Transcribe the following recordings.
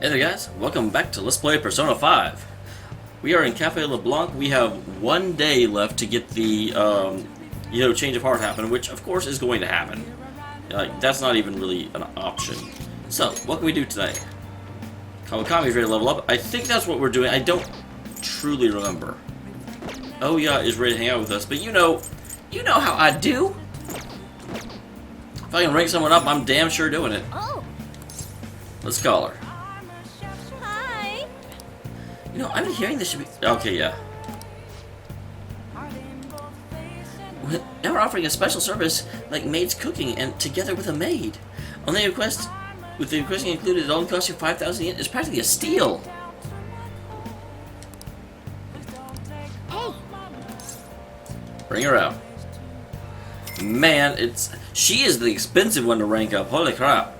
Hey there guys, welcome back to Let's Play Persona 5. We are in Cafe LeBlanc. We have 1 day left to get the, change of heart happen, which of course is going to happen. That's not even really an option. So, what can we do today? Kawakami's ready to level up. I think that's what we're doing. I don't truly remember. Oh yeah, is ready to hang out with us, but you know how I do. If I can rank someone up, I'm damn sure doing it. Oh. Let's call her. Hi. I'm hearing this should be... Okay, yeah. Now we're offering a special service like maid's cooking and together with a maid. On the request, with the requesting included, it only costs you 5,000 yen. It's practically a steal. Hey. Bring her out. Man, she is the expensive one to rank up. Holy crap.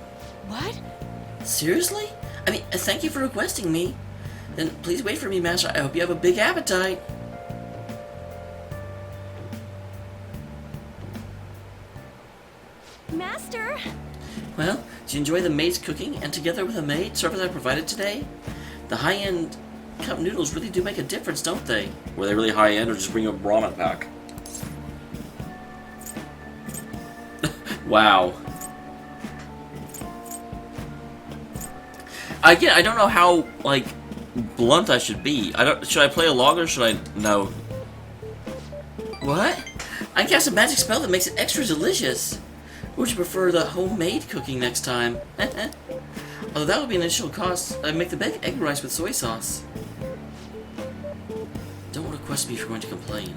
What? Seriously? I mean, thank you for requesting me. Then please wait for me, Master. I hope you have a big appetite. Master? Well, did you enjoy the maid's cooking and together with a maid service I provided today? The high-end cup noodles really do make a difference, don't they? Were they really high-end or just bring you a ramen pack? Wow. Again, I don't know how, blunt I should be. Should I play along or should I... No. What? I cast a magic spell that makes it extra delicious. Would you prefer the homemade cooking next time? Although that would be an initial cost, I'd make the egg rice with soy sauce. Don't request me if you're going to complain.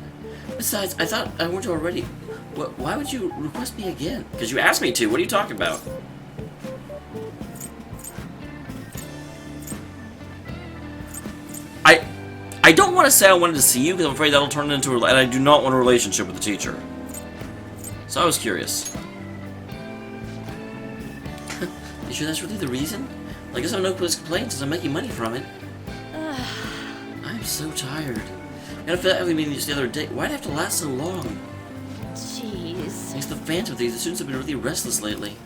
Besides, I thought I warned you already. Why would you request me again? Because you asked me to. What are you talking about? I don't want to say I wanted to see you because I'm afraid that'll turn into and I do not want a relationship with the teacher. So I was curious. You sure that's really the reason? I guess I have no place to complain since I'm making money from it. I'm so tired. And I felt like having a meeting just the other day. Why'd it have to last so long? Jeez. Thanks to the Phantom Thieves, the students have been really restless lately.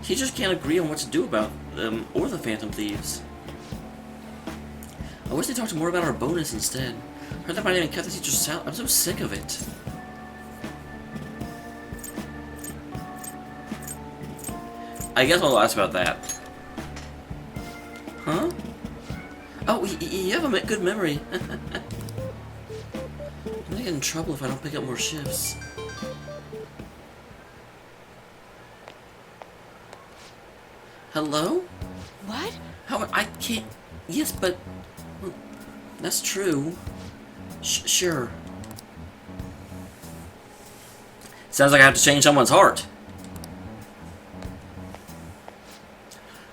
Teachers can't agree on what to do about them or the Phantom Thieves. I wish they talked more about our bonus instead. I heard that might even cut the teacher's salary. I'm so sick of it. I guess I'll ask about that. Huh? Oh, you have a good memory. I'm gonna get in trouble if I don't pick up more shifts. Hello? What? How? I can't... Yes, but... Well, that's true. Sure. Sounds like I have to change someone's heart.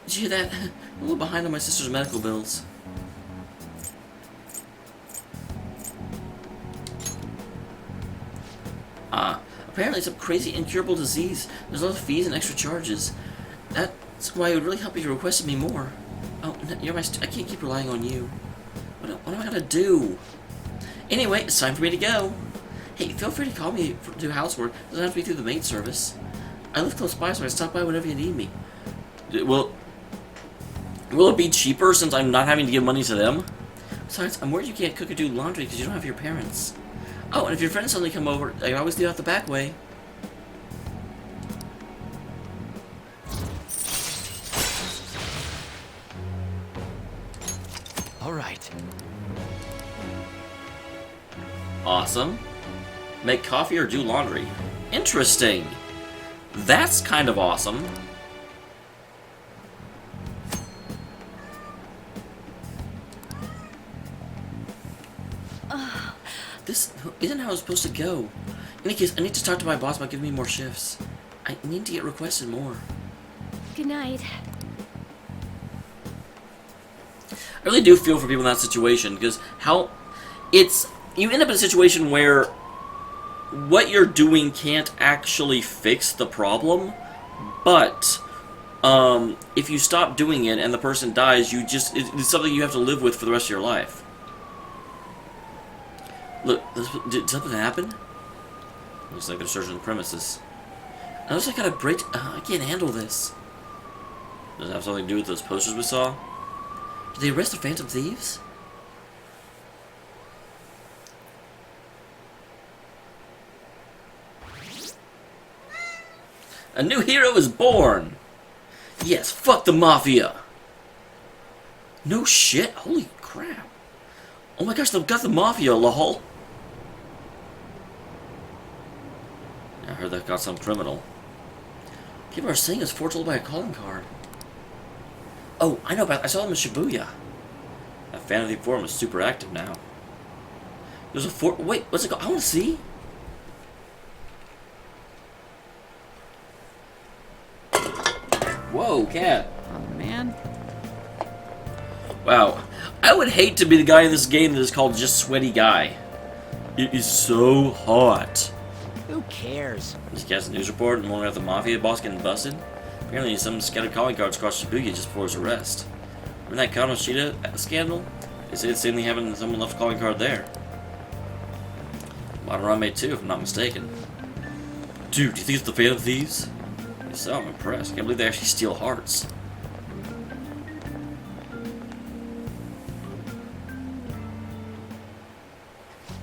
Did you hear that? I'm a little behind on my sister's medical bills. Apparently it's a crazy incurable disease. There's a lot of fees and extra charges. That's why it would really help if you requested me more. Oh, you're I can't keep relying on you. What am I gonna do? Anyway, it's time for me to go. Hey, feel free to call me to do housework. It doesn't have to be through the maid service. I live close by, so I stop by whenever you need me. Will it be cheaper since I'm not having to give money to them? Besides, I'm worried you can't cook or do laundry because you don't have your parents. Oh, and if your friends suddenly come over, I can always do it out the back way. Alright. Awesome. Make coffee or do laundry. Interesting. That's kind of awesome. This isn't how it's supposed to go. In any case, I need to talk to my boss about giving me more shifts. I need to get requested more. Good night. I really do feel for people in that situation, because you end up in a situation where what you're doing can't actually fix the problem, but if you stop doing it and the person dies, it's something you have to live with for the rest of your life. Look, did something happen? Looks like they're searching the premises. I looks like I got a break. I can't handle this. Does it have something to do with those posters we saw? Did they arrest the Phantom Thieves? A new hero is born! Yes, fuck the Mafia! No shit? Holy crap. Oh my gosh, they've got the Mafia, lol. I heard that got some criminal. People are saying it's foretold by a calling card. Oh, I know about. I saw them in Shibuya. That fantasy forum is super active now. There's a fort. Wait, what's it called? I want to see. Whoa, cat. Oh man. Wow. I would hate to be the guy in this game that is called just Sweaty Guy. It is so hot. Who cares? This guy's a news report and one about the Mafia boss getting busted. Apparently some scattered calling cards across Shibuya just before his arrest. Remember that Kamoshida scandal? They say the same thing happened and someone left a calling card there. Madarame too, if I'm not mistaken. Dude, do you think it's the Phantom Thieves? If so, I'm impressed. I can't believe they actually steal hearts.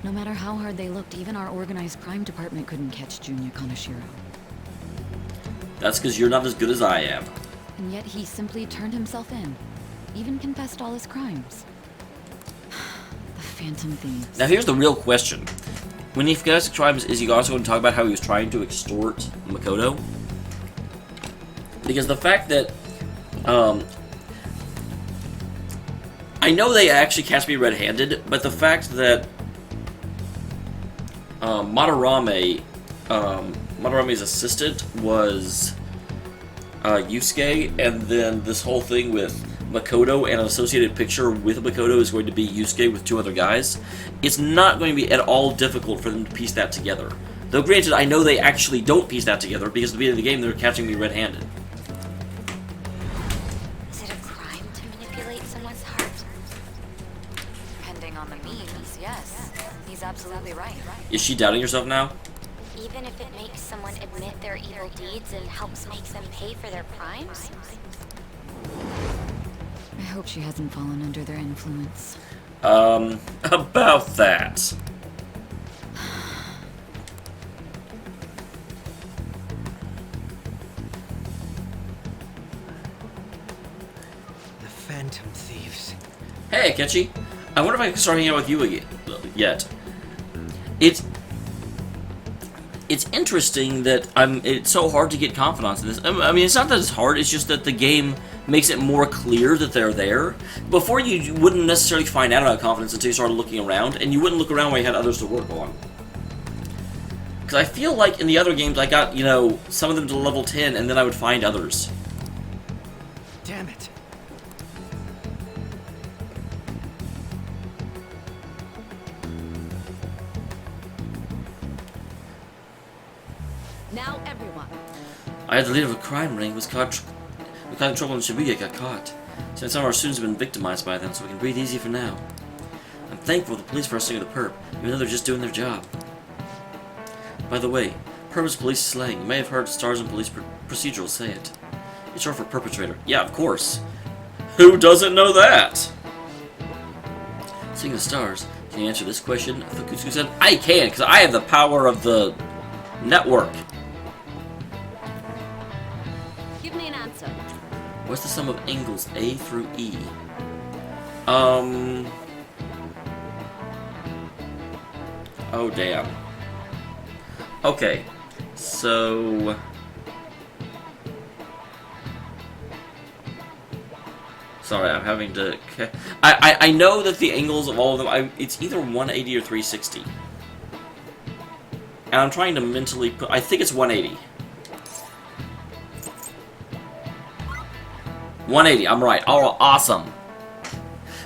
No matter how hard they looked, even our organized crime department couldn't catch Junya Kaneshiro. That's because you're not as good as I am. And yet he simply turned himself in. Even confessed all his crimes. The Phantom Thieves. Now here's the real question. When he confessed crimes, is he also going to talk about how he was trying to extort Makoto? Because the fact that, I know they actually catch me red-handed, but the fact that Madarame's assistant was Yusuke, and then this whole thing with Makoto and an associated picture with Makoto is going to be Yusuke with two other guys. It's not going to be at all difficult for them to piece that together. Though granted, I know they actually don't piece that together because at the beginning of the game they're catching me red-handed. Is it a crime to manipulate someone's heart? Depending on the means, yes. He's absolutely right. Is she doubting herself now? Even if it makes someone admit their evil deeds and helps make them pay for their crimes? I hope she hasn't fallen under their influence. About that. The Phantom Thieves. Hey, Akechi. I wonder if I can start hanging out with you again. Yet. It's interesting that it's so hard to get confidence in this. I mean, it's not that it's hard, it's just that the game makes it more clear that they're there. Before, you wouldn't necessarily find out about confidence until you started looking around, and you wouldn't look around while you had others to work on. Because I feel like in the other games, I got, you know, some of them to level 10, and then I would find others. Damn it. Now everyone. I had the leader of a crime ring, was caught in trouble in Shibuya, got caught. Since some of our students have been victimized by them, so we can breathe easy for now. I'm thankful the police for arresting the perp, even though they're just doing their job. By the way, perp is police slang. You may have heard stars and police procedurals say it. It's short for perpetrator. Yeah, of course. Who doesn't know that? Seeing the stars, can you answer this question? Fukusu said, I can, because I have the power of the network. Give me an answer. What's the sum of angles A through E? Oh, damn. Okay. So... Sorry, I'm having to... I know that the angles of all of them, it's either 180 or 360. And I'm trying to mentally put... I think it's 180. 180, I'm right. Oh, awesome.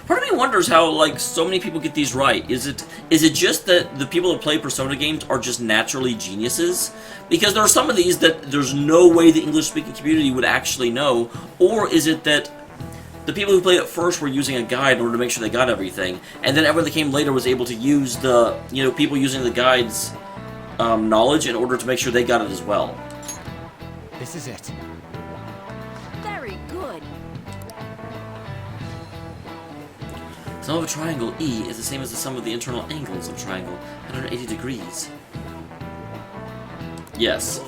Part of me wonders how, like, so many people get these right. Is it just that the people that play Persona games are just naturally geniuses? Because there are some of these that there's no way the English-speaking community would actually know. Or is it that the people who played it first were using a guide in order to make sure they got everything, and then everyone that came later was able to use the, you know, people using the guide's knowledge in order to make sure they got it as well. This is it. Very good. Sum of a triangle, E, is the same as the sum of the internal angles of a triangle, 180 degrees. Yes.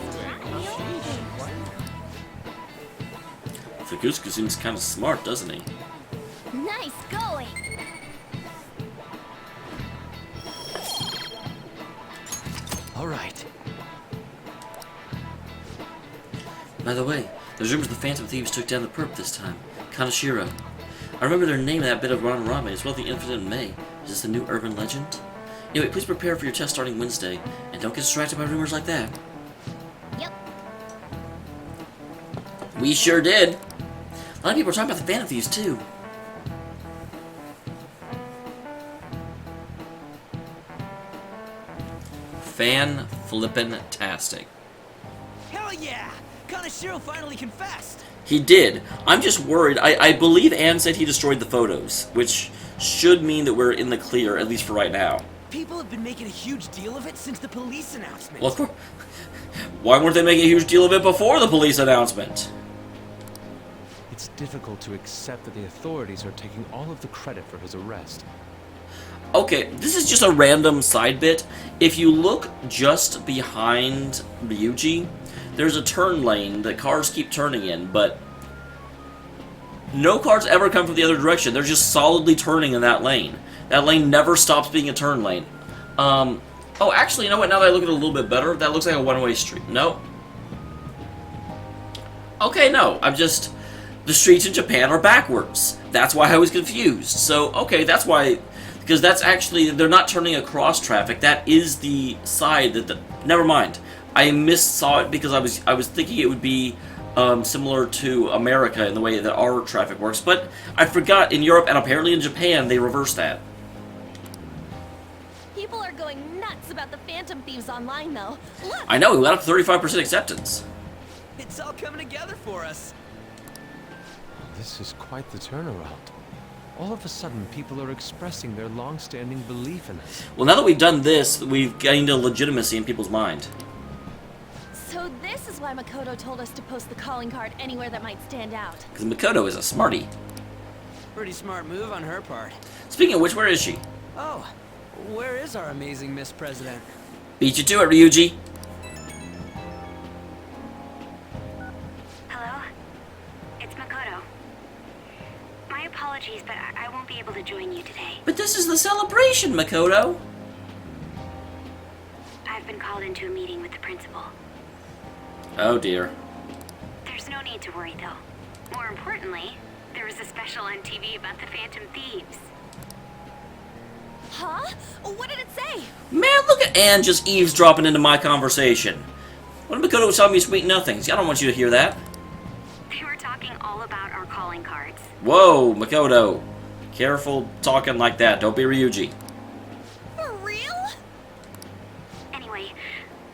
Figusku seems kind of smart, doesn't he? Nice going. All right. By the way, there's rumors the Phantom Thieves took down the perp this time. Kaneshiro. I remember their name in that bit of Ranarame, as well as the Infinite May. Is this a new urban legend? Anyway, please prepare for your test starting Wednesday, and don't get distracted by rumors like that. Yep. We sure did. A lot of people are talking about the Phantom Thieves, too. Fan-flippin-tastic. Hell yeah! Kaneshiro finally confessed! He did. I'm just worried. I believe Anne said he destroyed the photos, which should mean that we're in the clear, at least for right now. People have been making a huge deal of it since the police announcement. Well, of course. Why weren't they making a huge deal of it before the police announcement? It's difficult to accept that the authorities are taking all of the credit for his arrest. Okay, this is just a random side bit. If you look just behind Ryuji, there's a turn lane that cars keep turning in, but no cars ever come from the other direction. They're just solidly turning in that lane. That lane never stops being a turn lane. Oh, actually, you know what? Now that I look at it a little bit better, that looks like a one-way street. No. Okay, no. I'm just... The streets in Japan are backwards. That's why I was confused. So, okay, that's why... Because that's actually... They're not turning across traffic. That is the side that the... Never mind. I missaw it because I was thinking it would be similar to America in the way that our traffic works. But I forgot in Europe and apparently in Japan, they reverse that. People are going nuts about the Phantom Thieves online, though. Look! I know, we got up to 35% acceptance. It's all coming together for us. This is quite the turnaround. All of a sudden, people are expressing their long-standing belief in us. Well, now that we've done this, we've gained a legitimacy in people's mind. So this is why Makoto told us to post the calling card anywhere that might stand out. Because Makoto is a smarty. Pretty smart move on her part. Speaking of which, where is she? Oh, where is our amazing Miss President? Beat you to it, Ryuji. Hello? It's Makoto. My apologies, but I won't be able to join you today. But this is the celebration, Makoto. I've been called into a meeting with the principal. Oh, dear. There's no need to worry, though. More importantly, there was a special on TV about the Phantom Thieves. Huh? What did it say? Man, look at Anne just eavesdropping into my conversation. What if Makoto was telling me sweet nothings? I don't want you to hear that. They were talking all about our calling cards. Whoa, Makoto. Careful talking like that. Don't be Ryuji. For real? Anyway,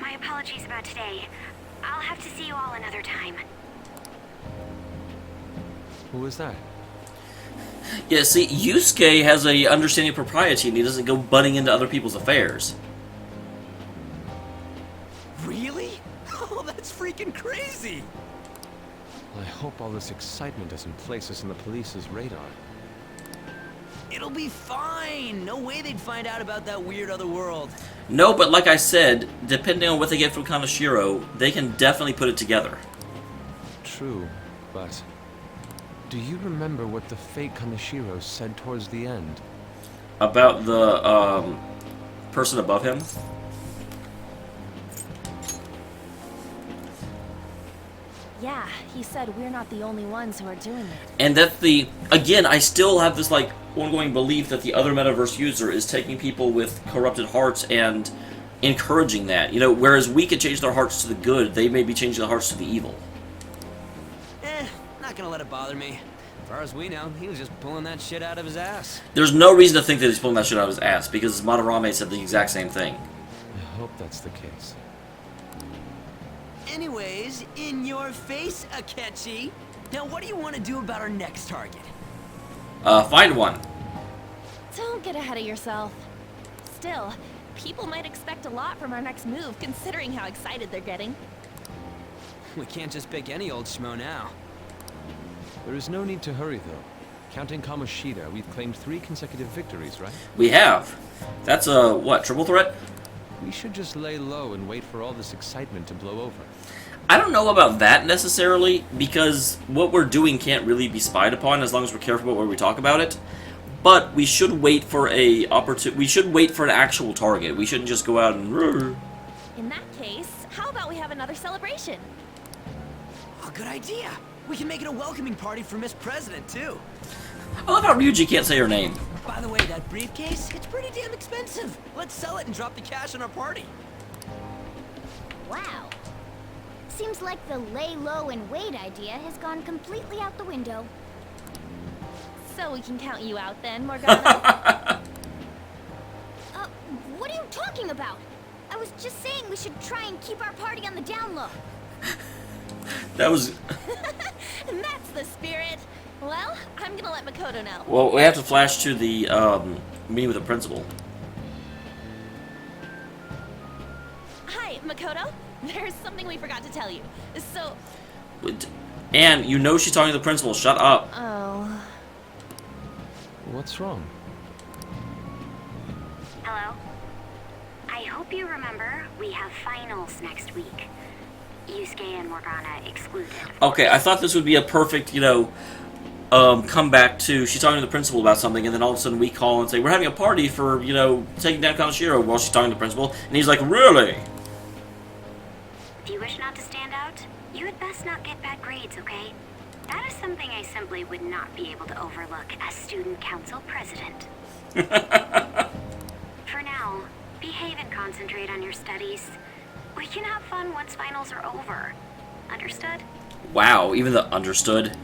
my apologies about today. I'll have to see you all another time. Who was that? Yeah, see, Yusuke has a understanding of propriety and he doesn't go butting into other people's affairs. Really? Oh, that's freaking crazy! I hope all this excitement doesn't place us in the police's radar. It'll be fine! No way they'd find out about that weird other world. No, but like I said, depending on what they get from Kaneshiro, they can definitely put it together. True, but... Do you remember what the fake Kaneshiro said towards the end? About the, person above him? Yeah, he said we're not the only ones who are doing it. And that the... Again, I still have this, like, ongoing belief that the other metaverse user is taking people with corrupted hearts and encouraging that. You know, whereas we could change their hearts to the good, they may be changing their hearts to the evil. Not gonna let it bother me. As far as we know, he was just pulling that shit out of his ass. There's no reason to think that he's pulling that shit out of his ass, because Madarame said the exact same thing. I hope that's the case. Anyways, in your face, Akechi. Now, what do you want to do about our next target? Find one. Don't get ahead of yourself. Still, people might expect a lot from our next move, considering how excited they're getting. We can't just pick any old schmo now. There is no need to hurry, though. Counting Kamoshida, we've claimed 3 consecutive victories, right? We have. That's a, what, triple threat? We should just lay low and wait for all this excitement to blow over. I don't know about that necessarily, because what we're doing can't really be spied upon as long as we're careful about where we talk about it. But we should wait for we should wait for an actual target. We shouldn't just go out and... In that case, how about we have another celebration? Oh, good idea. We can make it a welcoming party for Miss President, too. I love how Ryuji can't say her name. By the way, that briefcase, it's pretty damn expensive. Let's sell it and drop the cash on our party. Wow. Seems like the lay low and wait idea has gone completely out the window. So we can count you out then, Morgana? What are you talking about? I was just saying we should try and keep our party on the down low. That was... That's the spirit. Well, I'm gonna let Makoto know. Well, we have to flash to the meeting with the principal. Hi, Makoto. There's something we forgot to tell you. So... And you know she's talking to the principal. Shut up. Oh... What's wrong? Hello? I hope you remember we have finals next week. Yusuke and Morgana excluded. Okay, I thought this would be a perfect, you know, come back to she's talking to the principal about something, and then all of a sudden we call and say, we're having a party for, you know, taking down Kaneshiro while she's talking to the principal, and he's like, really? If you wish not to stand out, you had best not get bad grades, okay? That is something I simply would not be able to overlook as student council president. For now, behave and concentrate on your studies. We can have fun once finals are over. Understood? Wow, even the understood.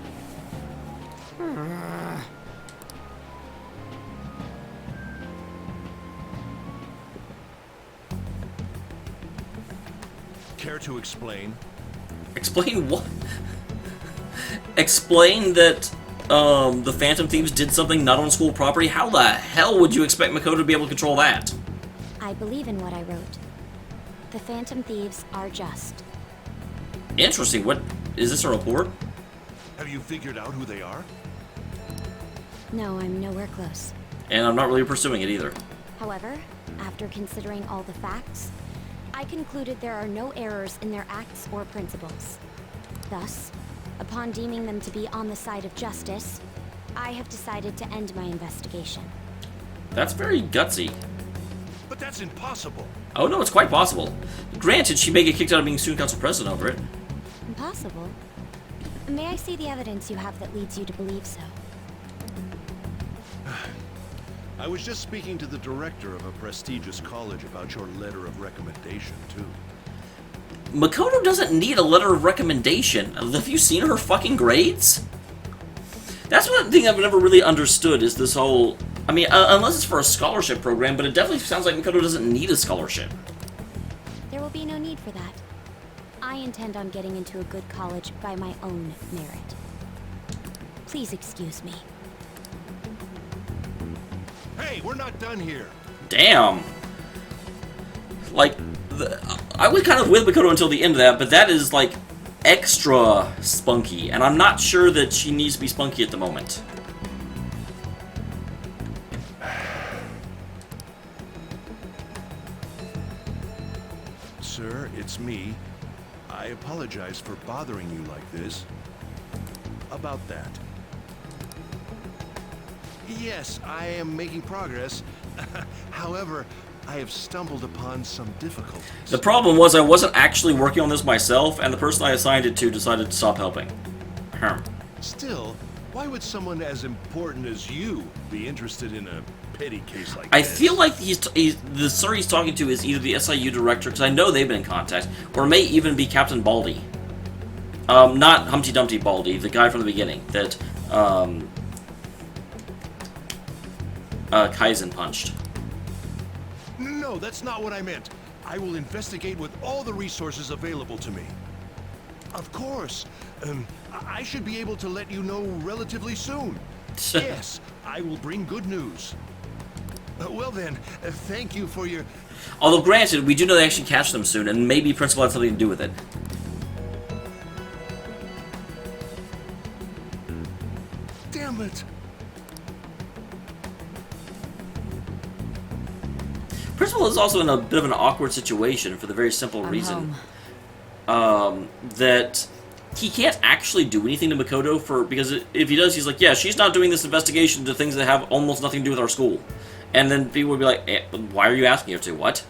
Care to explain? Explain what? Explain that the Phantom Thieves did something not on school property? How the hell would you expect Makoto to be able to control that? I believe in what I wrote. The Phantom Thieves are just. Interesting. What is this, a report? Have you figured out who they are? No, I'm nowhere close. And I'm not really pursuing it either. However, after considering all the facts, I concluded there are no errors in their acts or principles. Thus, upon deeming them to be on the side of justice, I have decided to end my investigation. That's very gutsy. But that's impossible. Oh no, it's quite possible. Granted, she may get kicked out of being student council president over it. Impossible? May I see the evidence you have that leads you to believe so? I was just speaking to the director of a prestigious college about your letter of recommendation, too. Makoto doesn't need a letter of recommendation. Have you seen her fucking grades? That's one thing I've never really understood is this whole... I mean, unless it's for a scholarship program, but it definitely sounds like Makoto doesn't need a scholarship. There will be no need for that. I intend on getting into a good college by my own merit. Please excuse me. Hey, we're not done here. Damn. Like, I was kind of with Makoto until the end of that, but that is, like, extra spunky, and I'm not sure that she needs to be spunky at the moment. Sir, it's me. I apologize for bothering you like this. About that. Yes, I am making progress. However, I have stumbled upon some difficulties. The problem was I wasn't actually working on this myself, and the person I assigned it to decided to stop helping. Still, why would someone as important as you be interested in a petty case like I this? feel like the sir he's talking to is either the SIU director, because I know they've been in contact, or it may even be Captain Baldy. Not Humpty Dumpty Baldy, the guy from the beginning that Kaizen punched. No, that's not what I meant. I will investigate with all the resources available to me. Of course. I should be able to let you know relatively soon. Yes, I will bring good news. Well then, thank you for your... Although granted, we do know they actually catch them soon, and maybe Principal had something to do with it. Damn it! principal is also in a bit of an awkward situation for the very simple reason that he can't actually do anything to Makoto because if he does, he's like, yeah, she's not doing this investigation to things that have almost nothing to do with our school. And then people would be like, why are you asking her to? What?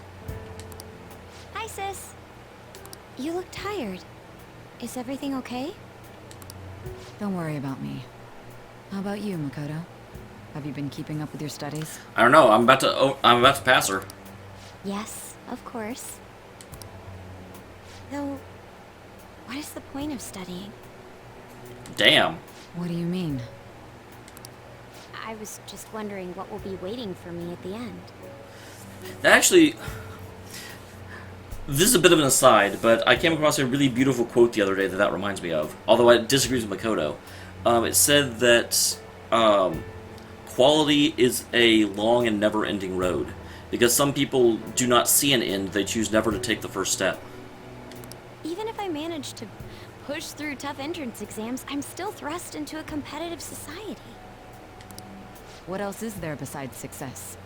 Hi, sis. You look tired. Is everything okay? Don't worry about me. How about you, Makoto? Have you been keeping up with your studies? I don't know. I'm about to pass her. Yes, of course. Though, what is the point of studying? Damn. What do you mean? I was just wondering what will be waiting for me at the end. Actually, this is a bit of an aside, but I came across a really beautiful quote the other day that reminds me of, although it disagrees with Makoto. It said that quality is a long and never-ending road, because some people do not see an end, they choose never to take the first step. Even if I manage to push through tough entrance exams, I'm still thrust into a competitive society. What else is there besides success?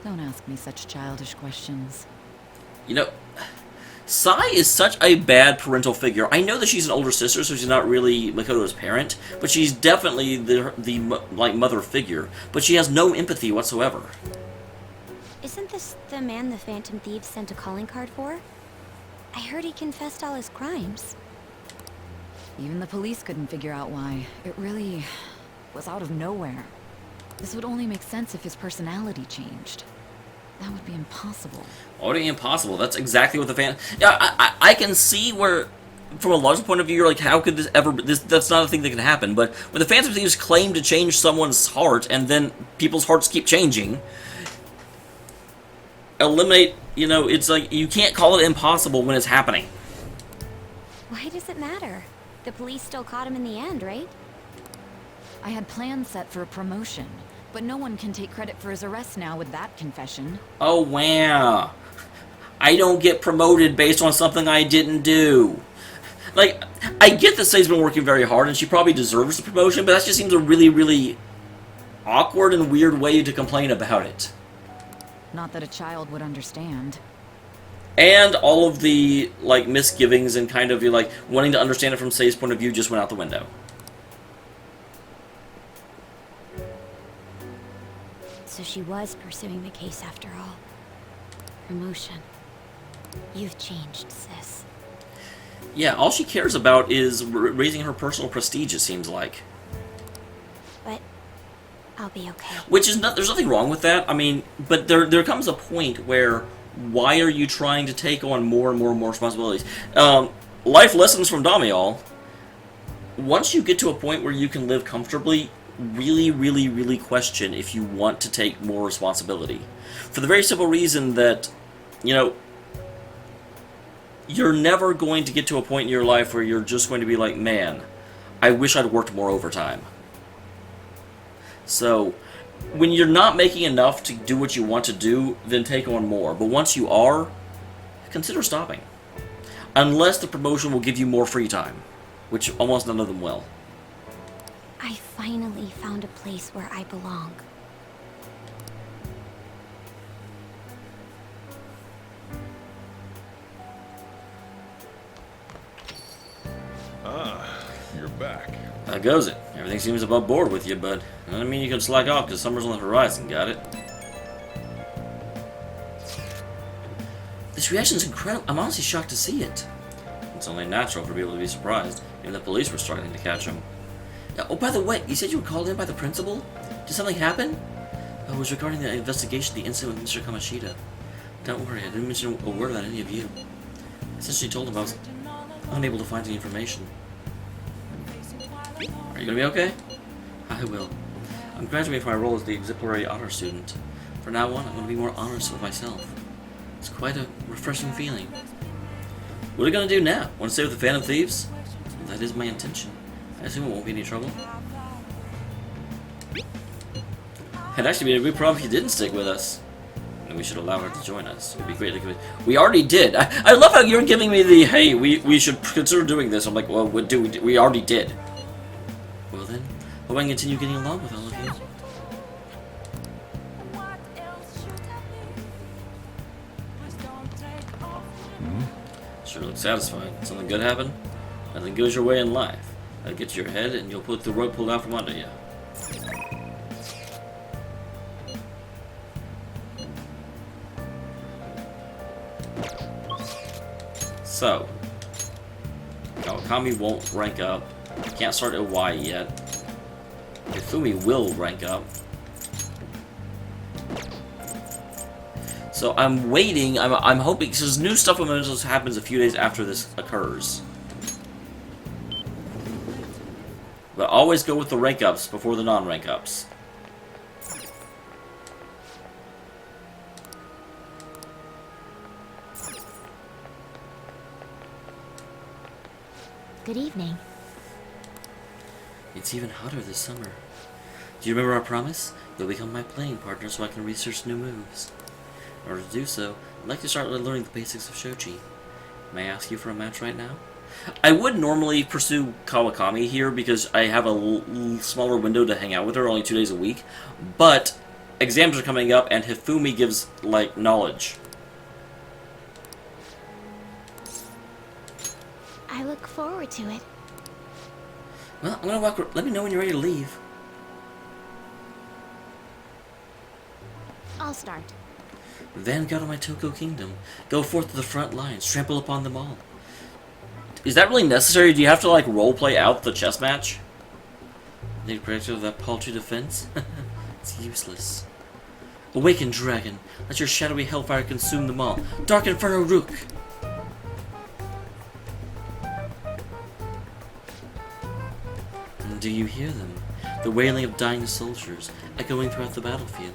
Don't ask me such childish questions. You know, Sai is such a bad parental figure. I know that she's an older sister, so she's not really Makoto's parent, but she's definitely the mother figure. But she has no empathy whatsoever. Isn't this the man the Phantom Thieves sent a calling card for? I heard he confessed all his crimes. Even the police couldn't figure out why. It really was out of nowhere. This would only make sense if his personality changed. That would be impossible. Already impossible. That's exactly what the fan... Yeah, I can see where, from a logical point of view, you're like, how could this ever... That's not a thing that can happen. But when the Phantom Thieves claim to change someone's heart, and then people's hearts keep changing, eliminate... You know, it's like, you can't call it impossible when it's happening. Why does it matter? The police still caught him in the end, right? I had plans set for a promotion, but no one can take credit for his arrest now with that confession. Oh, wow. I don't get promoted based on something I didn't do. Like, I get that Say's been working very hard, and she probably deserves the promotion, but that just seems a really, really awkward and weird way to complain about it. Not that a child would understand. And all of the, like, misgivings and kind of, like, wanting to understand it from Say's point of view just went out the window. So she was pursuing the case after all. Promotion. You've changed, sis. Yeah, all she cares about is raising her personal prestige, it seems like. But I'll be okay. Which is not, there's nothing wrong with that. I mean, but there comes a point where, why are you trying to take on more and more and more responsibilities? Life lessons from Dameol. Once you get to a point where you can live comfortably, really, really, really question if you want to take more responsibility. For the very simple reason that, you know, you're never going to get to a point in your life where you're just going to be like, man, I wish I'd worked more overtime. So, when you're not making enough to do what you want to do, then take on more. But once you are, consider stopping. Unless the promotion will give you more free time, which almost none of them will. I finally found a place where I belong. Ah, you're back. How goes it? Everything seems above board with you, bud. I don't mean you can slack off because summer's on the horizon, got it? This reaction's incredible. I'm honestly shocked to see it. It's only natural for people to be surprised. Even the police were struggling to catch him. Oh, by the way, you said you were called in by the principal? Did something happen? Oh, it was regarding the investigation of the incident with Mr. Kamashita. Don't worry, I didn't mention a word about any of you. I essentially told him I was unable to find any information. Are you gonna be okay? I will. I'm graduating from my role as the exemplary honor student. From now on, I'm gonna be more honest with myself. It's quite a refreshing feeling. What are you gonna do now? Want to stay with the Phantom Thieves? Well, that is my intention. I assume it won't be any trouble. It'd actually be a big problem if you didn't stick with us. And we should allow her to join us. It'd be great to... We already did. I love how you're giving me the, hey, we should consider doing this. I'm like, well, we already did. Well then, hope I can continue getting along with all of you. Sure looks satisfied. Something good happen? Nothing goes your way in life. I'll get to your head and you'll put the rug pulled out from under you. So, Kawakami won't rank up. Can't start at Y yet. Ifumi will rank up. So I'm waiting. I'm hoping because new stuff with Mementos happens a few days after this occurs. But always go with the rank ups before the non-rank ups. Good evening. It's even hotter this summer. Do you remember our promise? You'll become my playing partner so I can research new moves. In order to do so, I'd like to start learning the basics of Shoji. May I ask you for a match right now? I would normally pursue Kawakami here because I have a smaller window to hang out with her, only 2 days a week. But exams are coming up and Hifumi gives, like, knowledge. I look forward to it. Well, I'm gonna walk. Let me know when you're ready to leave. I'll start. Vanguard of my Toko Kingdom. Go forth to the front lines. Trample upon them all. Is that really necessary? Do you have to, like, roleplay out the chess match? Need protector of that paltry defense? It's useless. Awaken, dragon. Let your shadowy hellfire consume them all. Dark Inferno Rook! Do you hear them? The wailing of dying soldiers, echoing throughout the battlefield.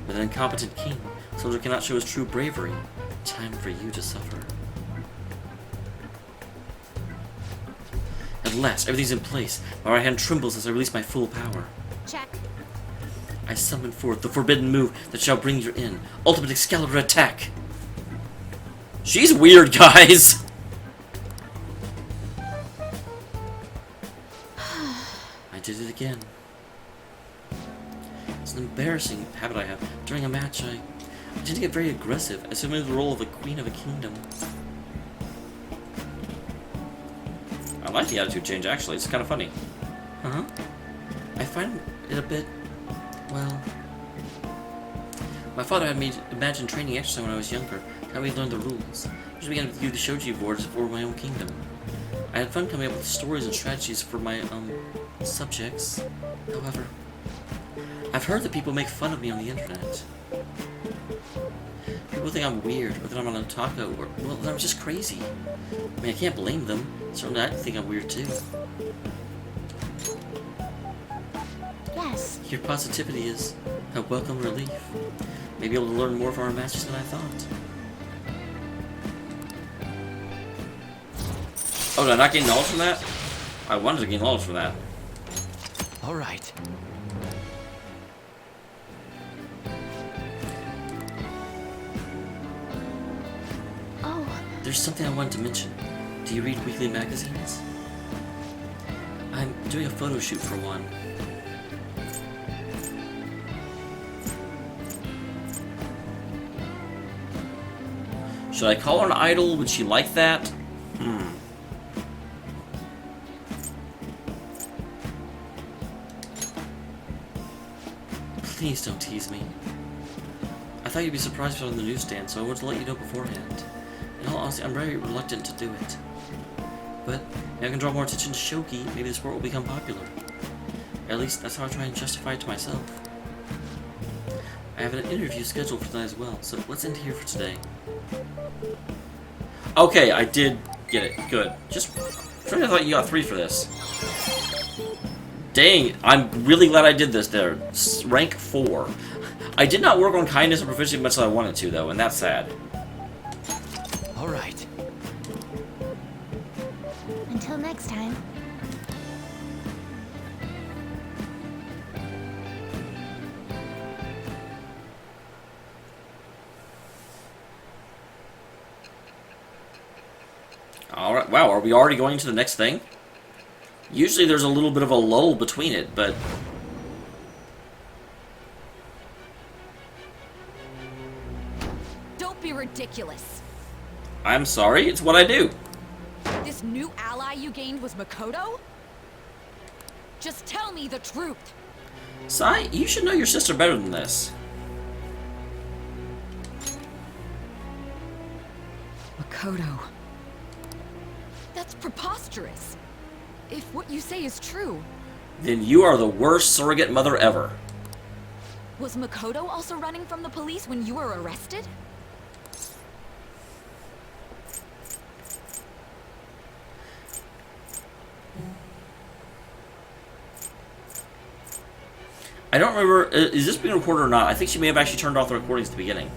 With an incompetent king, the soldier cannot show his true bravery. Time for you to suffer. At last, everything's in place. My right hand trembles as I release my full power. Check. I summon forth the forbidden move that shall bring you in. Ultimate Excalibur attack! She's weird, guys! I did it again. It's an embarrassing habit I have. During a match, I tend to get very aggressive, assuming the role of a queen of a kingdom. I like the attitude change, actually. It's kind of funny. Uh-huh. I find it a bit, well... My father had me imagine training exercise when I was younger. How we learned the rules. I just began to view the shoji boards for my own kingdom. I had fun coming up with stories and strategies for my, subjects. However, I've heard that people make fun of me on the internet. People think I'm weird, or that I'm an otaku, or, well, that I'm just crazy. I mean, I can't blame them. Certainly I think I'm weird too. Yes. Your positivity is a welcome relief. Maybe able to learn more from our masters than I thought. Oh, did I not gain knowledge from that? I wanted to gain knowledge from that. All right. Oh. There's something I wanted to mention. Do you read weekly magazines? I'm doing a photo shoot for one. Should I call her an idol? Would she like that? Please don't tease me. I thought you'd be surprised if I was on the newsstand, so I wanted to let you know beforehand. In all honesty, I'm very reluctant to do it. But maybe I can draw more attention to Shogi, maybe the sport will become popular. At least that's how I try and justify it to myself. I have an interview scheduled for tonight as well, so let's end here for today. Okay, I did get it. Good. Just, I thought you got 3 for this. Dang, I'm really glad I did this there. Rank 4. I did not work on kindness or proficiency much as I wanted to, though, and that's sad. All right. Until next time. Alright, wow, are we already going to the next thing? Usually there's a little bit of a lull between it, but... Don't be ridiculous. I'm sorry, it's what I do. This new ally you gained was Makoto? Just tell me the truth. Sai, you should know your sister better than this. Makoto. That's preposterous. If what you say is true. Then you are the worst surrogate mother ever. Was Makoto also running from the police when you were arrested? I don't remember, is this being recorded or not? I think she may have actually turned off the recordings at the beginning.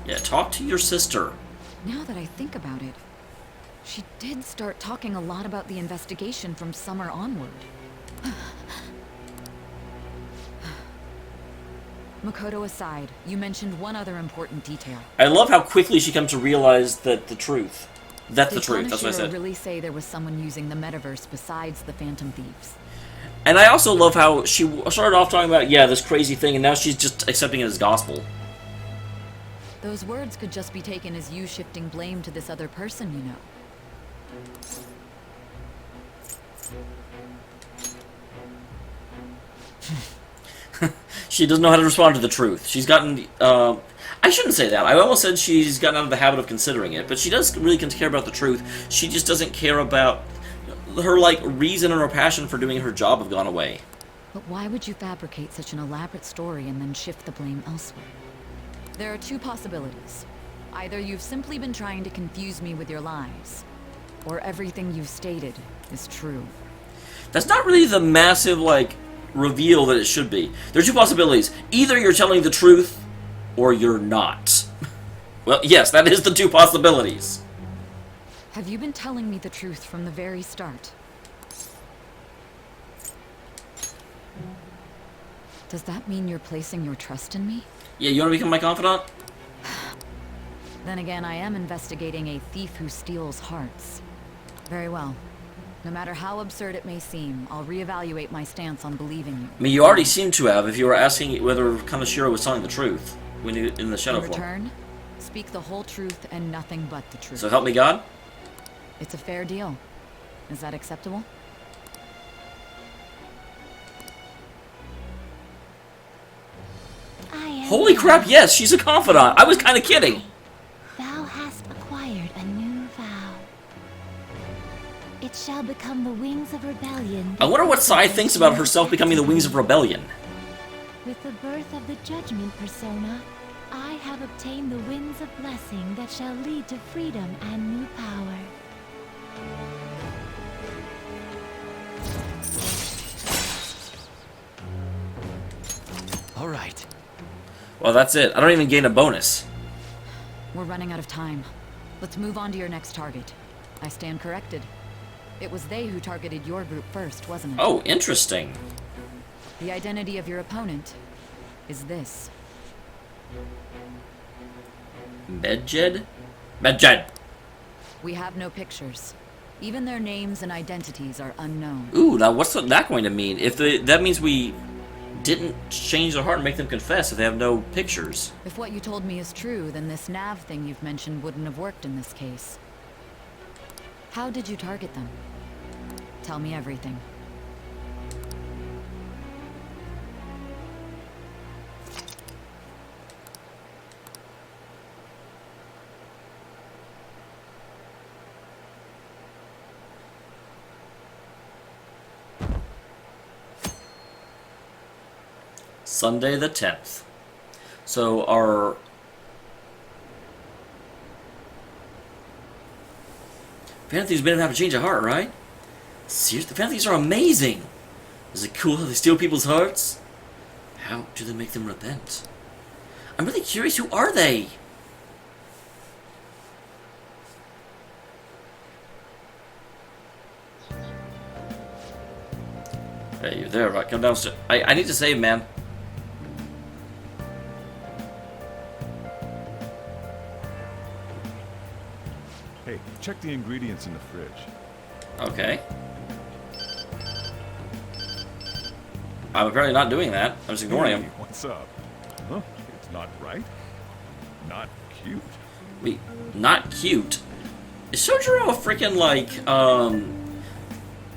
Yeah, talk to your sister. Now that I think about it, she did start talking a lot about the investigation from summer onward. Makoto aside, you mentioned one other important detail. I love how quickly she comes to realize that the truth. That's the truth, that's what I said. Did really say there was someone using the metaverse besides the Phantom Thieves? And I also love how she started off talking about, yeah, this crazy thing, and now she's just accepting it as gospel. Those words could just be taken as you shifting blame to this other person, you know. She doesn't know how to respond to the truth. She's gotten, I shouldn't say that. I almost said she's gotten out of the habit of considering it, but she does really care about the truth. She just doesn't care about her, like, reason and her passion for doing her job have gone away. But why would you fabricate such an elaborate story and then shift the blame elsewhere? There are two possibilities. Either you've simply been trying to confuse me with your lies, or everything you've stated is true. That's not really the massive, like, reveal that it should be. There are two possibilities. Either you're telling the truth, or you're not. Well, yes, that is the two possibilities. Have you been telling me the truth from the very start? Does that mean you're placing your trust in me? Yeah, you want to become my confidant? Then again, I am investigating a thief who steals hearts. Very well. No matter how absurd it may seem, I'll reevaluate my stance on believing you. I mean, you already seem to have, if you were asking whether Kaneshiro was telling the truth when you in the shadow In form. return, speak the whole truth and nothing but the truth. So help me God? It's a fair deal. Is that acceptable? Holy crap, yes, she's a confidant. I was kind of kidding. Thou hast acquired a new vow. It shall become the wings of rebellion. I wonder what Sai thinks about herself becoming the wings of rebellion. With the birth of the judgment persona, I have obtained the winds of blessing that shall lead to freedom and new power. All right. Well, that's it. I don't even gain a bonus. We're running out of time. Let's move on to your next target. I stand corrected. It was they who targeted your group first, wasn't it? Oh, interesting. The identity of your opponent is this. Medjed? Medjed! We have no pictures. Even their names and identities are unknown. Ooh, now what's that going to mean? If that means we didn't change their heart and make them confess if they have no pictures. If what you told me is true, then this nav thing you've mentioned wouldn't have worked in this case. How did you target them? Tell me everything. Sunday the 10th. So our Phantoms didn't have to change a heart, right? Seriously, the Phantoms are amazing! Is it cool how they steal people's hearts? How do they make them repent? I'm really curious, who are they? Hey, you're there, right? Come downstairs. I need to save, man. Hey, check the ingredients in the fridge. Okay. I'm apparently not doing that. I'm just ignoring him. Hey, what's up? Huh? It's not right? Not cute? Wait, not cute. Is Sojiro a freaking,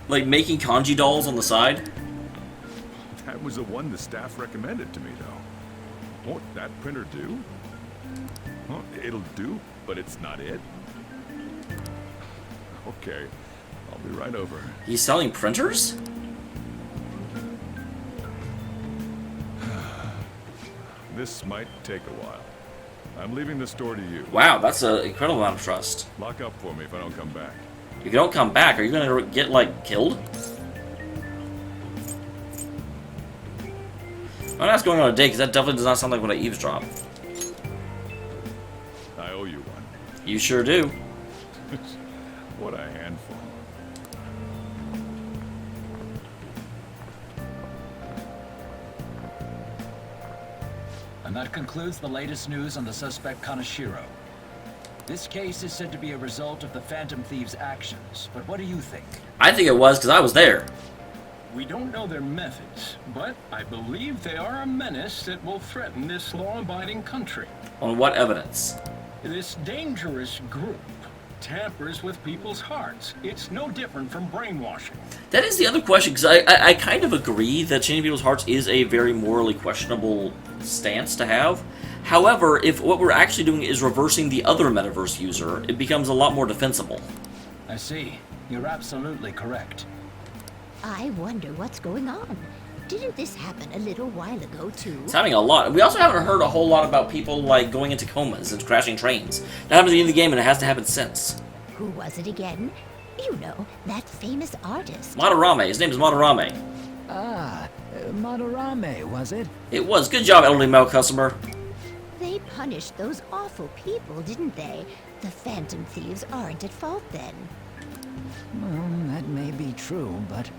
like making kanji dolls on the side? That was the one the staff recommended to me, though. Won't that printer do? Well, it'll do, but it's not it. Okay, I'll be right over. He's selling printers? This might take a while. I'm leaving the store to you. Wow, that's an incredible amount of trust. Lock up for me if I don't come back. If you don't come back, are you gonna get, like, killed? I'm not going on a date, because that definitely does not sound like what I eavesdrop. I owe you one. You sure do. What a handful. And that concludes the latest news on the suspect Kaneshiro. This case is said to be a result of the Phantom Thieves' actions, but what do you think? I think it was, because I was there. We don't know their methods, but I believe they are a menace that will threaten this law-abiding country. On what evidence? This dangerous group tampers with people's hearts. It's no different from brainwashing. That is the other question, because I kind of agree that changing people's hearts is a very morally questionable stance to have. However, if what we're actually doing is reversing the other metaverse user, it becomes a lot more defensible. I see. You're absolutely correct. I wonder what's going on. Didn't this happen a little while ago, too? It's happening a lot. We also haven't heard a whole lot about people, like, going into comas and crashing trains. That happened at the end of the game, and it hasn't happened since. Who was it again? You know, that famous artist. Madarame. His name is Madarame. Ah, Madarame, was it? It was. Good job, elderly male customer. They punished those awful people, didn't they? The Phantom Thieves aren't at fault then. Well, that may be true, but...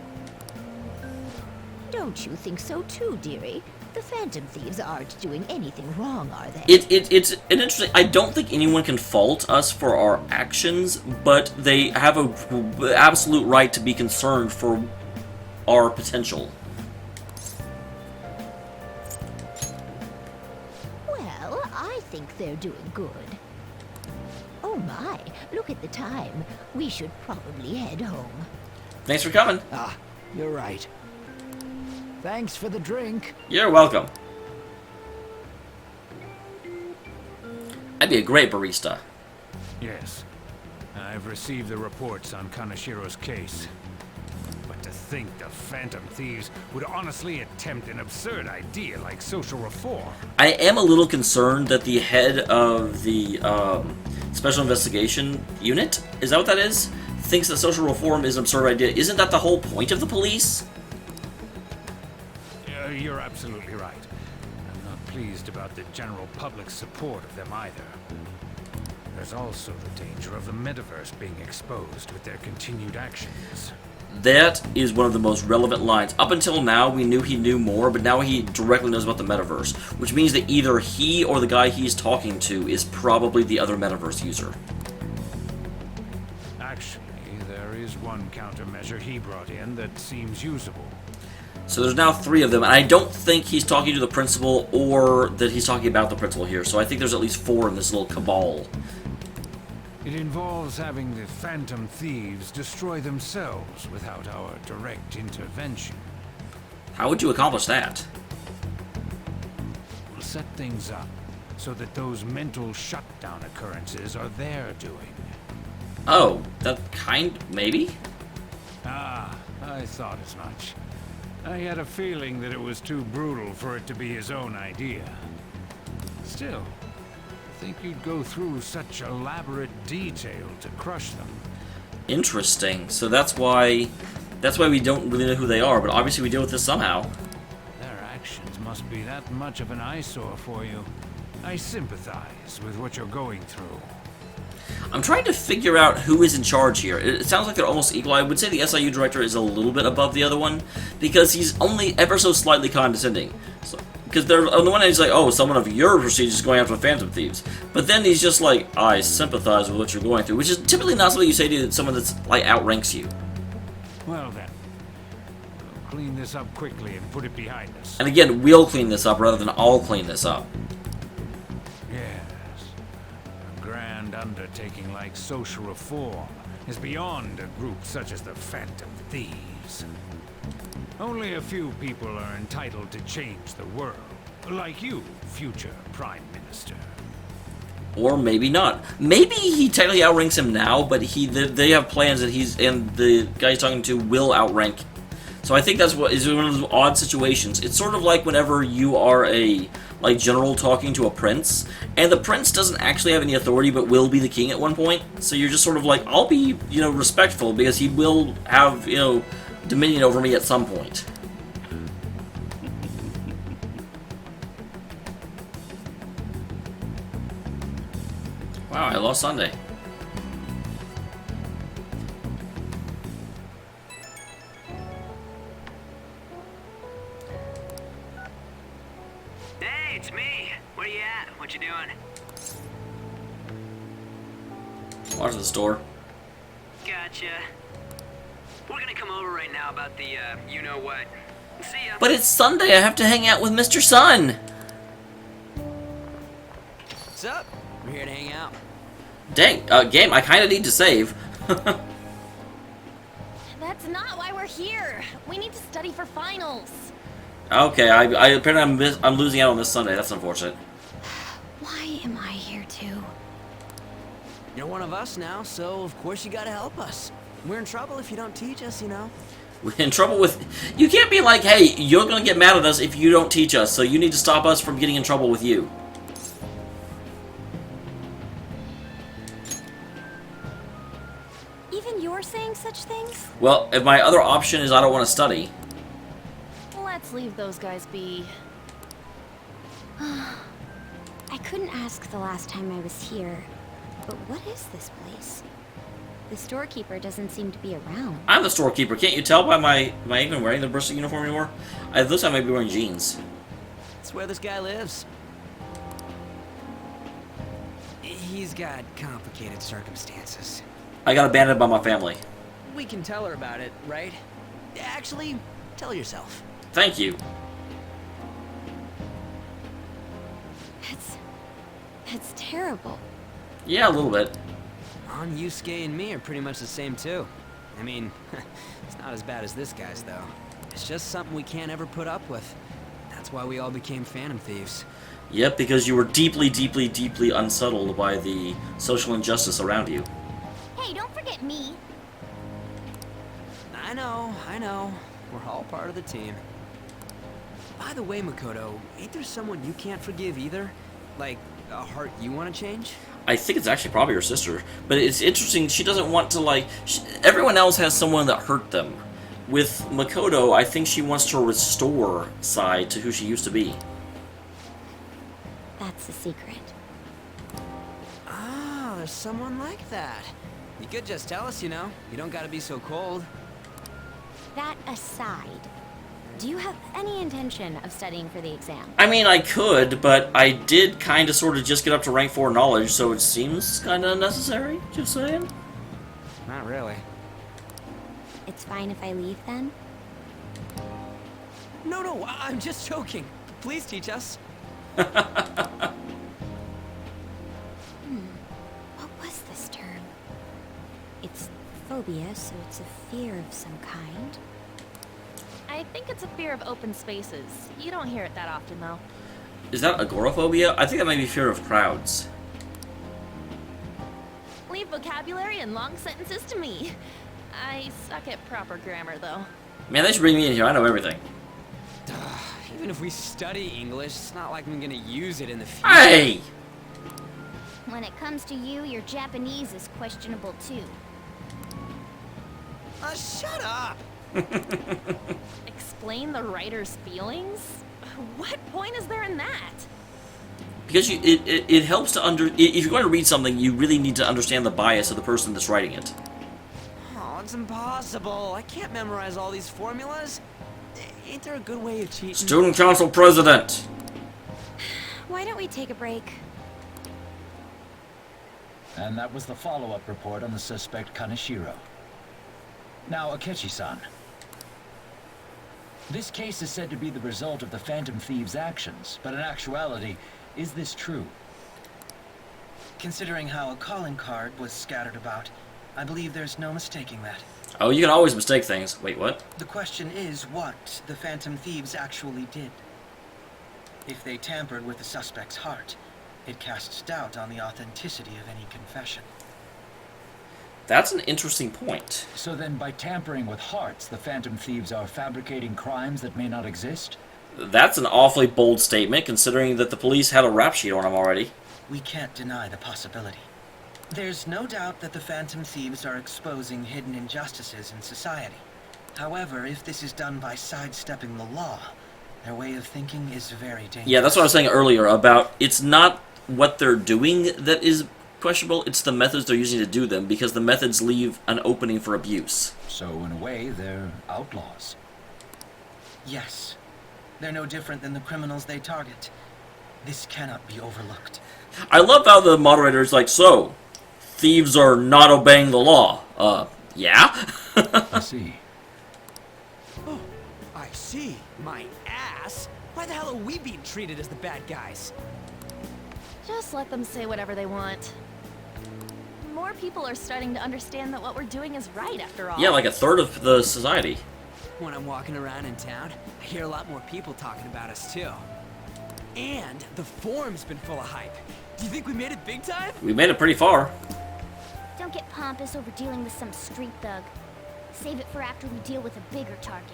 Don't you think so too, dearie? The Phantom Thieves aren't doing anything wrong, are they? It's an interesting... I don't think anyone can fault us for our actions, but they have an absolute right to be concerned for our potential. Well, I think they're doing good. Oh my, look at the time. We should probably head home. Thanks for coming. Ah, you're right. Thanks for the drink. You're welcome. I'd be a great barista. Yes. I've received the reports on Kaneshiro's case. But to think the Phantom Thieves would honestly attempt an absurd idea like social reform. I am a little concerned that the head of the Special Investigation Unit, is that what that is? Thinks that social reform is an absurd idea. Isn't that the whole point of the police? You're absolutely right. I'm not pleased about the general public's support of them either. There's also the danger of the metaverse being exposed with their continued actions. That is one of the most relevant lines. Up until now, we knew he knew more, but now he directly knows about the metaverse, which means that either he or the guy he's talking to is probably the other metaverse user. Actually, there is one countermeasure he brought in that seems usable. So there's now 3 of them, and I don't think he's talking to the principal or that he's talking about the principal here, so I think there's at least 4 in this little cabal. It involves having the Phantom Thieves destroy themselves without our direct intervention. How would you accomplish that? We'll set things up so that those mental shutdown occurrences are their doing. Oh, maybe? Ah, I thought as much. I had a feeling that it was too brutal for it to be his own idea. Still, I think you'd go through such elaborate detail to crush them. Interesting. So that's why we don't really know who they are, but obviously we deal with this somehow. Their actions must be that much of an eyesore for you. I sympathize with what you're going through. I'm trying to figure out who is in charge here. It sounds like they're almost equal. I would say the SIU director is a little bit above the other one, because he's only ever so slightly condescending. Because on the one hand he's like, oh, someone of your procedure is going after the Phantom Thieves. But then he's just like, I sympathize with what you're going through, which is typically not something you say to someone that's, like, outranks you. Well then, we'll clean this up quickly and put it behind us. And again, we'll clean this up rather than I'll clean this up. Yes. A grand undertaking like social reform is beyond a group such as the Phantom Thieves. Only a few people are entitled to change the world. Like you, future Prime Minister. Or maybe not. Maybe he technically outranks him now, but they have plans that the guy he's talking to will outrank. So I think that's what is one of those odd situations. It's sort of like whenever you are a general talking to a prince, and the prince doesn't actually have any authority but will be the king at one point. So you're just sort of like, I'll be, respectful because he will have, dominion over me at some point. Wow, I lost Sunday. Hey, it's me. Where you at? What you doing? Watch the store. Gotcha. We're gonna come over right now about the, you-know-what. See ya. But it's Sunday. I have to hang out with Mr. Sun. What's up? We're here to hang out. Dang, game, I kind of need to save. That's not why we're here. We need to study for finals. Okay, I apparently I'm losing out on this Sunday. That's unfortunate. Why am I here too? You're one of us now, so of course you gotta help us. We're in trouble if you don't teach us, We're in trouble with... You can't be like, hey, you're gonna get mad at us if you don't teach us, so you need to stop us from getting in trouble with you. Even you're saying such things? Well, if my other option is I don't want to study. Let's leave those guys be. I couldn't ask the last time I was here, but what is this place? The storekeeper doesn't seem to be around. I'm the storekeeper. Can't you tell by my... Am I even wearing the Bristol uniform anymore? It looks like I might be wearing jeans. That's where this guy lives. He's got complicated circumstances. I got abandoned by my family. We can tell her about it, right? Actually, tell yourself. Thank you. That's terrible. Yeah, a little bit. Yusuke and me are pretty much the same too. I mean, it's not as bad as this guy's though. It's just something we can't ever put up with. That's why we all became Phantom Thieves. Yep, because you were deeply, deeply, deeply unsettled by the social injustice around you. Hey, don't forget me. I know. We're all part of the team. By the way, Makoto, ain't there someone you can't forgive either? Like, a heart you want to change? I think it's actually probably her sister. But it's interesting, she doesn't want to, everyone else has someone that hurt them. With Makoto, I think she wants to restore Sai to who she used to be. That's the secret. Ah, there's someone like that. You could just tell us, You don't gotta be so cold. That aside, do you have any intention of studying for the exam? I mean, I could, but I did kind of sort of just get up to rank 4 knowledge, so it seems kind of unnecessary, just saying. Not really. It's fine if I leave then? No, I'm just joking. Please teach us. What was this term? It's phobia, so it's a fear of some kind. I think it's a fear of open spaces. You don't hear it that often, though. Is that agoraphobia? I think that might be fear of crowds. Leave vocabulary and long sentences to me. I suck at proper grammar, though. Man, they should bring me in here. I know everything. Even if we study English, it's not like I'm gonna use it in the future. Hey! When it comes to you, your Japanese is questionable too. Shut up! Explain the writer's feelings? What point is there in that? Because it helps to if you're going to read something, you really need to understand the bias of the person that's writing it. Oh, it's impossible. I can't memorize all these formulas. Ain't there a good way of cheating? Student Council President! Why don't we take a break? And that was the follow-up report on the suspect Kaneshiro. Now, Akechi-san. This case is said to be the result of the Phantom Thieves' actions, but in actuality, is this true? Considering how a calling card was scattered about, I believe there's no mistaking that. Oh, you can always mistake things. Wait, what? The question is what the Phantom Thieves actually did. If they tampered with the suspect's heart, it casts doubt on the authenticity of any confession. That's an interesting point. So then by tampering with hearts, the Phantom Thieves are fabricating crimes that may not exist? That's an awfully bold statement, considering that the police had a rap sheet on him already. We can't deny the possibility. There's no doubt that the Phantom Thieves are exposing hidden injustices in society. However, if this is done by sidestepping the law, their way of thinking is very dangerous. Yeah, that's what I was saying earlier about it's not what they're doing that is questionable, it's the methods they're using to do them, because the methods leave an opening for abuse. So in a way, they're outlaws. Yes. They're no different than the criminals they target. This cannot be overlooked. I love how the moderator's like, so, thieves are not obeying the law. Yeah? I see. Oh, I see. My ass. Why the hell are we being treated as the bad guys? Just let them say whatever they want. More people are starting to understand that what we're doing is right, after all. Yeah, like a third of the society. When I'm walking around in town, I hear a lot more people talking about us, too. And the forum's been full of hype. Do you think we made it big time? We made it pretty far. Don't get pompous over dealing with some street thug. Save it for after we deal with a bigger target.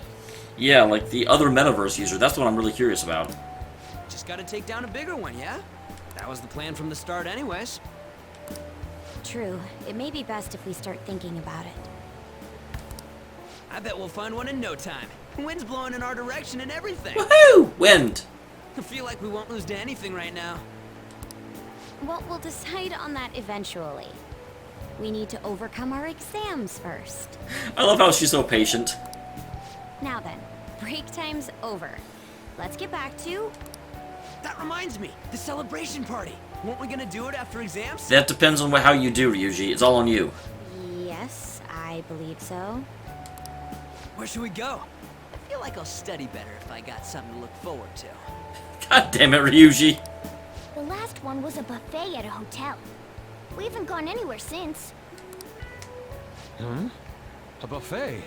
Yeah, like the other metaverse user. That's what I'm really curious about. Just gotta take down a bigger one, yeah? That was the plan from the start anyways. True. It may be best if we start thinking about it. I bet we'll find one in no time. Wind's blowing in our direction and everything. Woohoo! Wind! I feel like we won't lose to anything right now. Well, we'll decide on that eventually. We need to overcome our exams first. I love how she's so patient. Now then, break time's over. Let's get back to... That reminds me, the celebration party. Weren't we gonna do it after exams? That depends on how you do, Ryuji. It's all on you. Yes, I believe so. Where should we go? I feel like I'll study better if I got something to look forward to. God damn it, Ryuji. The last one was a buffet at a hotel. We haven't gone anywhere since. Hmm? A buffet?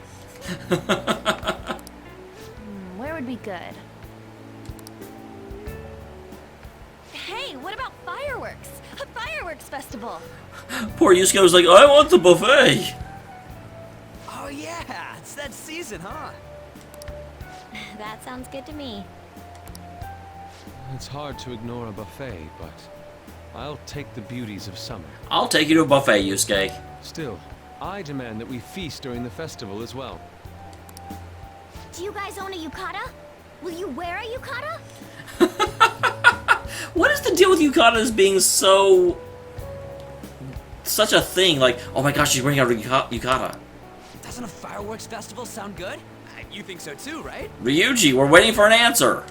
Where would be good? Hey, what about fireworks? A fireworks festival! Poor Yusuke was like, I want the buffet. Oh yeah, it's that season, huh? That sounds good to me. It's hard to ignore a buffet, but I'll take the beauties of summer. I'll take you to a buffet, Yusuke. Still, I demand that we feast during the festival as well. Do you guys own a yukata? Will you wear a yukata? What is the deal with yukatas being such a thing? Like, oh my gosh, she's wearing a yukata. Doesn't a fireworks festival sound good? You think so too, right? Ryuji, we're waiting for an answer.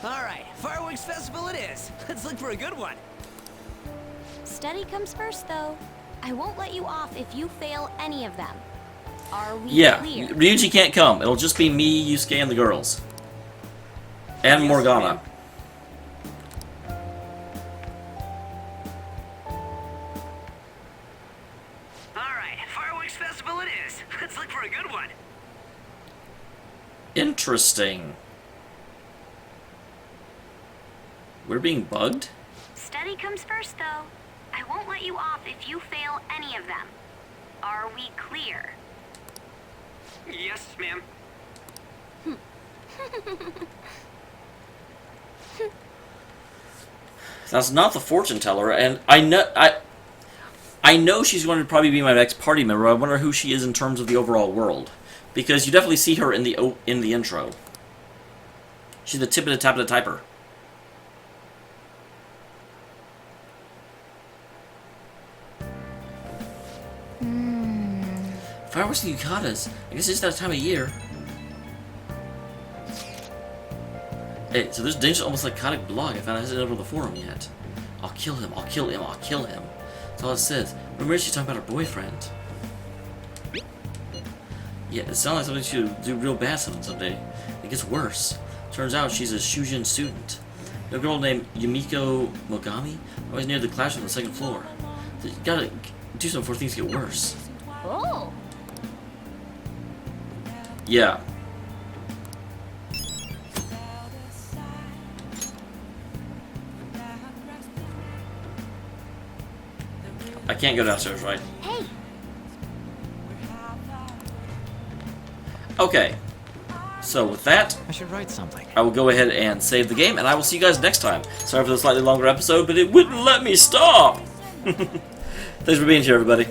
Alright, fireworks festival it is. Let's look for a good one. Study comes first, though. I won't let you off if you fail any of them. Are we clear? Ryuji can't come. It'll just be me, Yusuke, and the girls. And Morgana. Alright, fireworks festival it is. Let's look for a good one. Interesting. We're being bugged? Study comes first, though. I won't let you off if you fail any of them. Are we clear? Yes, ma'am. That's not the fortune teller, and I know she's going to probably be my next party member. I wonder who she is in terms of the overall world, because you definitely see her in the intro. She's the tip of the tap of the typer. Fireworks and yukatas. I guess it's that time of year. Hey, so there's dangerous, almost psychotic blog. I found I hasn't over the forum yet. I'll kill him. I'll kill him. I'll kill him. That's all it says. Remember, she's talking about her boyfriend. Yeah, it sounds like something she'll do real bad someday. It gets worse. Turns out she's a Shujin student. A girl named Yumiko Mogami, always near the classroom on the second floor. So you gotta do something before things get worse. Oh. Yeah. I can't go downstairs, right? Hey. Okay. So with that, I should write something. I will go ahead and save the game, and I will see you guys next time. Sorry for the slightly longer episode, but it wouldn't let me stop! Thanks for being here, everybody.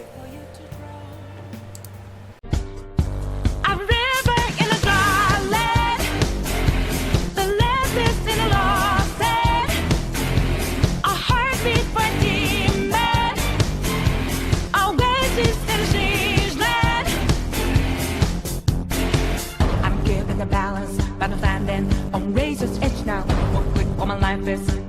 I'm giving the balance, battle standing on razor's edge now. What quick for my life is